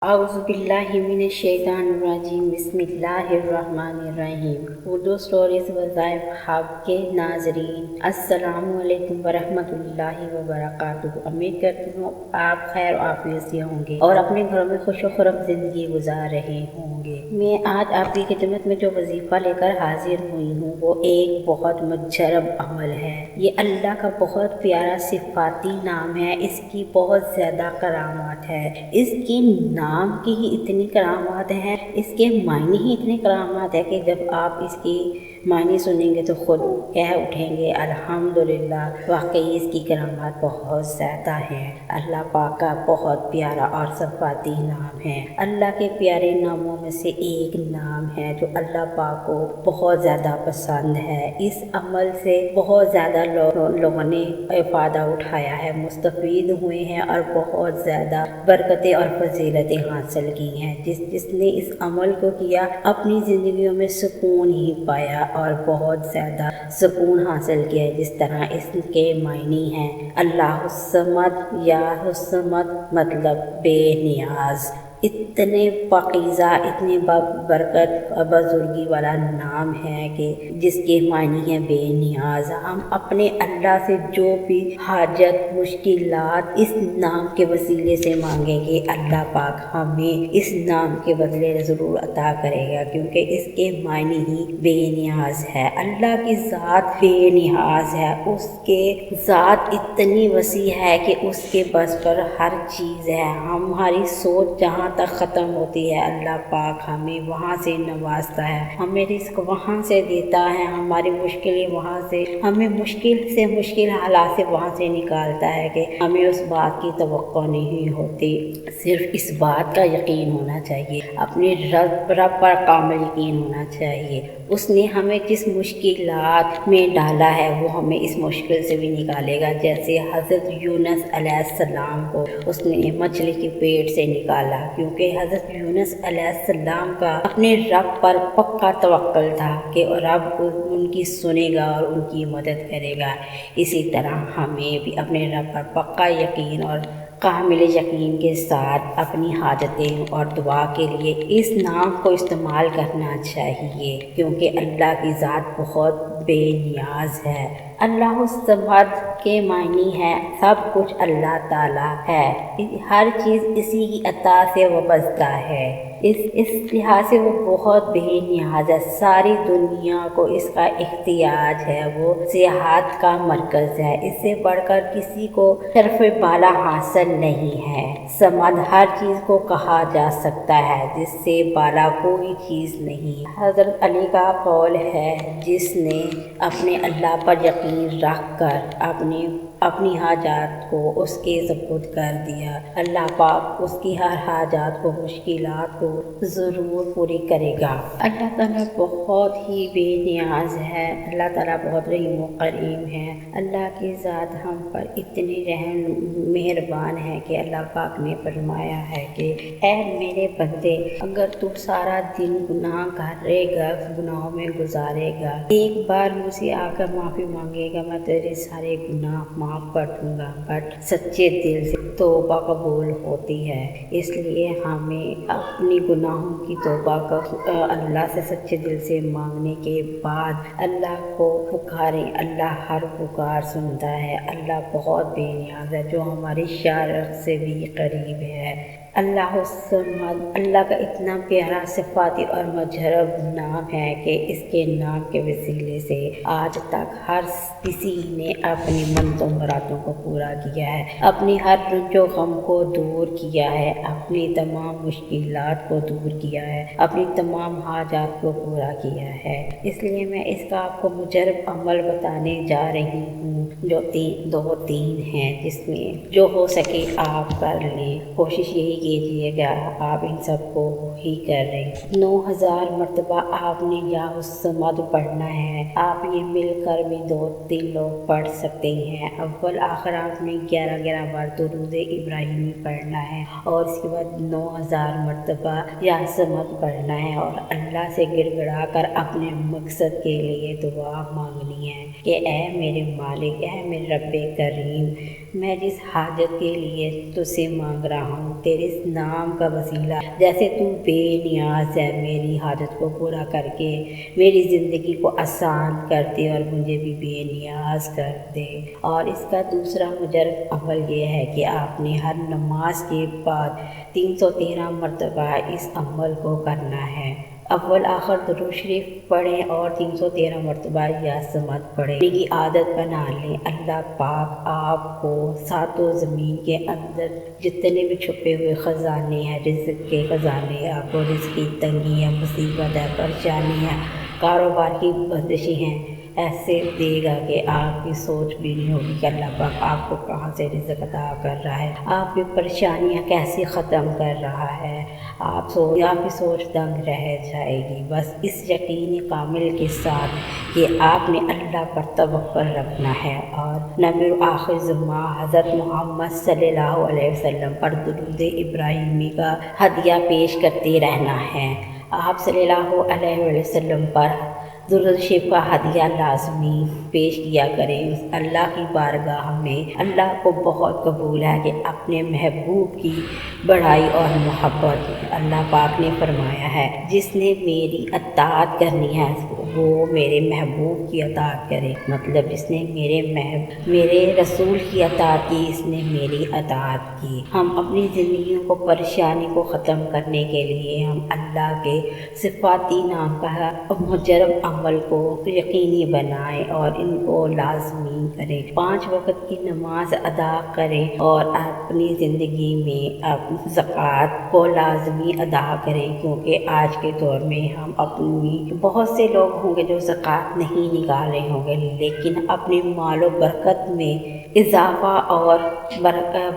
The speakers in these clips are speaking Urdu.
اعوذ باللہ من الشیطان الرجیم بسم اللہ الرحمن الرحیم۔ اردو اسٹوریز وظائف ہب کے ناظرین، السلام علیکم ورحمۃ اللہ وبرکاتہ۔ امید کرتی ہوں آپ خیر و عافیت سے ہوں گے اور اپنے گھروں میں خوش و خرم زندگی گزار رہے ہوں گے۔ میں آج آپ کی خدمت میں جو وظیفہ لے کر حاضر ہوئی ہوں وہ ایک بہت مجرب عمل ہے۔ یہ اللہ کا بہت پیارا صفاتی نام ہے، اس کی بہت زیادہ کرامات ہے۔ اس کے نام کی ہی اتنی کرامات ہیں، اس کے معنی ہی اتنے کرامات ہے کہ جب آپ اس کی معنی سنیں گے تو خود کہہ اٹھیں گے الحمدللہ، واقعی اس کی کرامات بہت زیادہ ہیں۔ اللہ پاک کا بہت پیارا اور صفاتی نام ہے۔ اللہ کے پیارے ناموں میں سے ایک نام ہے جو اللہ پاک کو بہت زیادہ پسند ہے۔ اس عمل سے بہت زیادہ لوگوں نے فائدہ اٹھایا ہے، مستفید ہوئے ہیں اور بہت زیادہ برکتیں اور فضیلتیں حاصل کی ہیں۔ جس نے اس عمل کو کیا اپنی زندگیوں میں سکون ہی پایا اور بہت زیادہ سکون حاصل کیا، جس طرح اس کے معنی ہیں اللہ الصمد یا الصمد مطلب بے نیاز۔ اتنے پاکیزہ، اتنے برکت اور بزرگی والا نام ہے کہ جس کے معنی ہے بے نیاز۔ ہم اپنے اللہ سے جو بھی حاجت مشکلات اس نام کے وسیلے سے مانگیں گے، اللہ پاک ہمیں اس نام کے بدلے ضرور عطا کرے گا، کیونکہ اس کے معنی ہی بے نیاز ہے۔ اللہ کی ذات بے نیاز ہے، اس کے ذات اتنی وسیع ہے کہ اس کے بس پر ہر چیز ہے۔ ہماری سوچ جہاں تک ختم ہوتی ہے، اللہ پاک ہمیں وہاں سے نوازتا ہے، ہمیں رزق وہاں سے دیتا ہے، ہماری مشکلیں وہاں سے، ہمیں مشکل سے مشکل حالات سے وہاں سے نکالتا ہے کہ ہمیں اس بات کی توقع نہیں ہوتی۔ صرف اس بات کا یقین ہونا چاہیے، اپنے رب پر کامل یقین ہونا چاہیے۔ اس نے ہمیں جس مشکلات میں ڈالا ہے وہ ہمیں اس مشکل سے بھی نکالے گا۔ جیسے حضرت یونس علیہ السلام کو اس نے مچھلی کے پیٹ سے نکالا، کیونکہ حضرت یونس علیہ السلام کا اپنے رب پر پکا توکل تھا کہ رب ان کی سنے گا اور ان کی مدد کرے گا۔ اسی طرح ہمیں بھی اپنے رب پر پکا یقین اور کامل یقین کے ساتھ اپنی حاجتیں اور دعا کے لیے اس نام کو استعمال کرنا چاہیے، کیونکہ اللہ کی ذات بہت بے نیاز ہے۔ اللہ الصمد کے معنی ہے سب کچھ اللہ تعالیٰ ہے، ہر چیز اسی کی عطا سے وابستہ ہے۔ اس لحاظ سے وہ بہت بے نیاز ہے، ساری دنیا کو اس کا احتیاج ہے، وہ سیاحت کا مرکز ہے، اس سے بڑھ کر کسی کو شرف بالا حاصل نہیں ہے۔ صمد ہر چیز کو کہا جا سکتا ہے، جس سے بالا کوئی چیز نہیں۔ حضرت علی کا قول ہے، جس نے اپنے اللہ پر یقین رکھ کر اپنی حاجات کو اس کے سپرد کر دیا، اللہ پاک اس کی ہر حاجات کو، مشکلات کو ضرور پوری کرے گا۔ اللہ تعالیٰ بہت ہی بے نیاز ہے، اللہ تعالیٰ بہت رحیم و کریم ہے۔ اللہ کی ذات ہم پر اتنی مہربان ہے کہ اللہ پاک نے فرمایا ہے کہ اے میرے بندے، اگر تو سارا دن گناہ کرے گا، گناہوں میں گزارے گا، ایک بار مجھ سے آ کر معافی مانگے گا، میں تیرے سارے گناہ معاف کر دوں گا۔ بٹ سچے دل سے توبہ قبول ہوتی ہے، اس لیے ہمیں اپنی گناہوں کی توبہ اللہ سے سچے دل سے مانگنے کے بعد اللہ کو پکاریں۔ اللہ ہر پکار سنتا ہے، اللہ بہت بے نیاز ہے، جو ہماری شارق سے بھی قریب ہے۔ اللہ الصمد اللہ کا اتنا پیارا صفاتی اور مجرب نام ہے کہ اس کے نام کے وسیلے سے آج تک ہر کسی نے اپنی منتوں مرادوں کو پورا کیا ہے، اپنی ہر رنج و غم کو دور کیا ہے، اپنی تمام مشکلات کو دور کیا ہے، اپنی تمام حاجات کو پورا کیا ہے۔ اس لیے میں اس کا آپ کو مجرب عمل بتانے جا رہی ہوں، جو تین ہیں، جس میں جو ہو سکے آپ کر لیں۔ کوشش یہی کیجیے گا آپ ان سب کو ہی کر رہے ہیں۔ 9000 مرتبہ آپ نے یا الصمد پڑھنا ہے، آپ یہ مل کر بھی 2-3 لوگ پڑھ سکتے ہیں۔ اول آخر آپ نے 11 بار درود ابراہیمی پڑھنا ہے اور اس کے بعد 9000 مرتبہ یا الصمد پڑھنا ہے اور اللہ سے گڑ گڑا کر اپنے مقصد کے لیے دعا مانگنی ہے کہ اے میرے مالک، اے میرے رب کریم، میں جس حاجت کے لیے تجھ سے مانگ رہا ہوں، تیرے اس نام کا وسیلہ، جیسے تو بے نیاز ہے، میری حاجت کو پورا کر کے میری زندگی کو آسان کر دے اور مجھے بھی بے نیاز کر دے۔ اور اس کا دوسرا مجرب عمل یہ ہے کہ آپ نے ہر نماز کے بعد 313 مرتبہ اس عمل کو کرنا ہے۔ اول آخر درود شریف پڑھیں اور 313 مرتبہ یا صمد پڑھیں۔ کی عادت بنا لیں۔ اللہ پاک آپ کو ساتوں زمین کے اندر جتنے بھی چھپے ہوئے خزانے ہیں، رزق کے خزانے، آپ کو رزق کی تنگی ہے، مصیبت ہے، پریشانی ہے، کاروبار کی بندشیں ہیں، ایسے دے گا کہ آپ کی سوچ بھی نہیں ہوگی کہ اللہ پاک آپ کو کہاں سے رزق عطا کر رہا ہے، آپ کی پریشانیاں کیسے ختم کر رہا ہے، آپ کی سوچ دنگ رہ جائے گی، بس اس یقین کامل کے ساتھ کہ آپ نے اللہ پر توکل رکھنا ہے اور نبی آخر زمان حضرت محمد صلی اللہ علیہ وسلم پر درود ابراہیمی کا ہدیہ پیش کرتے رہنا ہے۔ آپ صلی اللہ علیہ وسلم پر درود شریف کا ہدیہ لازمی پیش کیا کریں۔ اللہ کی بارگاہ میں اللہ کو بہت قبول ہے کہ اپنے محبوب کی بڑائی اور محبت، اللہ پاک نے فرمایا ہے جس نے میری اطاعت کرنی ہے وہ میرے محبوب کی اطاعت کرے، مطلب جس نے میرے رسول کی اطاعت کی اس نے میری اطاعت کی۔ ہم اپنی زندگیوں کو پریشانی کو ختم کرنے کے لیے ہم اللہ کے صفاتی نام کا مجرب عمل کو یقینی بنائیں اور ان کو لازمی کریں۔ 5 وقت کی نماز ادا کریں اور اپنی زندگی میں زکوٰۃ کو لازمی ادا کریں، کیونکہ آج کے دور میں ہم بہت سے لوگ ہوں گے جو زکوٰۃ نہیں نکال رہے ہوں گے، لیکن اپنے مال و برکت میں اضافہ اور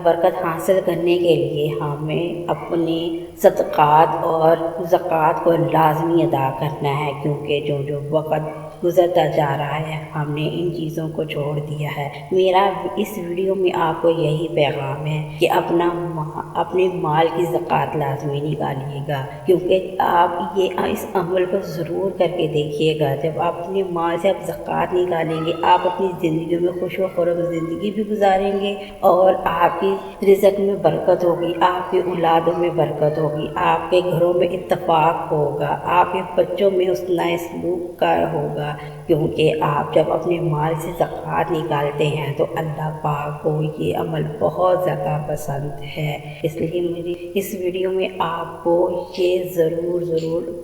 برکت حاصل کرنے کے لیے ہمیں اپنے صدقات اور زکوٰۃ کو لازمی ادا کرنا ہے، کیونکہ جو وقت گزرتا جا رہا ہے ہم نے ان چیزوں کو چھوڑ دیا ہے۔ میرا اس ویڈیو میں آپ کو یہی پیغام ہے کہ اپنے مال کی زکوٰۃ لازمی نکالیے گا، کیونکہ آپ اس عمل کو ضرور کر کے دیکھیے گا۔ جب آپ اپنے مال سے زکوٰۃ نکالیں گے آپ اپنی زندگی میں خوش و خرم زندگی بھی گزاریں گے اور آپ کی رزق میں برکت ہوگی، آپ کی اولادوں میں برکت ہوگی، آپ کے گھروں میں اتفاق ہوگا، آپ کے بچوں میں حسنِ سلوک کا ہوگا، کیونکہ آپ جب اپنے مال سے زکوٰۃ نکالتے ہیں تو اللہ پاک کو یہ عمل بہت زیادہ پسند ہے۔ اس لیے میری اس ویڈیو میں آپ کو یہ ضرور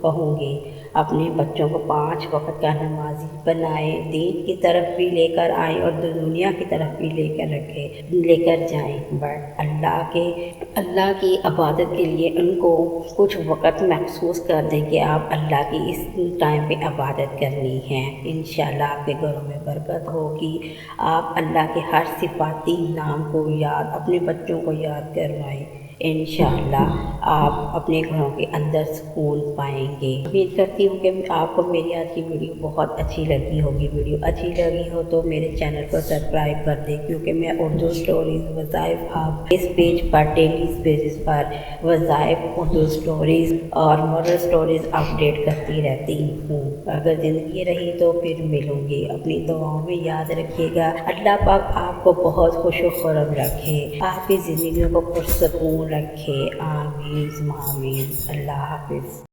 کہوں گی اپنے بچوں کو 5 وقت کا نمازی بنائیں، دین کی طرف بھی لے کر آئیں اور دنیا کی طرف بھی لے کر جائیں، بٹ اللہ کی عبادت کے لیے ان کو کچھ وقت محسوس کر دیں کہ آپ اللہ کی اس ٹائم پہ عبادت کرنی ہے۔ انشاءاللہ آپ کے گھروں میں برکت ہوگی۔ آپ اللہ کے ہر صفاتی نام کو اپنے بچوں کو یاد کروائیں، انشاءاللہ آپ اپنے گھروں کے اندر سکون پائیں گے۔ امید کرتی ہوں کہ آپ کو میری آج کی ویڈیو بہت اچھی لگی ہوگی۔ ویڈیو اچھی لگی ہو تو میرے چینل کو سبسکرائب کر دیں، کیونکہ میں اردو سٹوریز وظائف ہب اس پیج پر ڈیلی بیسس پر وظائف، اردو سٹوریز اور مورل سٹوریز اپڈیٹ کرتی رہتی ہوں۔ اگر زندگی رہی تو پھر ملوں گی۔ اپنی دعاؤں میں یاد رکھیے گا۔ اللہ پاک آپ کو بہت خوش و خرم رکھے، آپ کی زندگیوں کو پرسکون رکھے، آمین ثم آمین۔ اللہ حافظ۔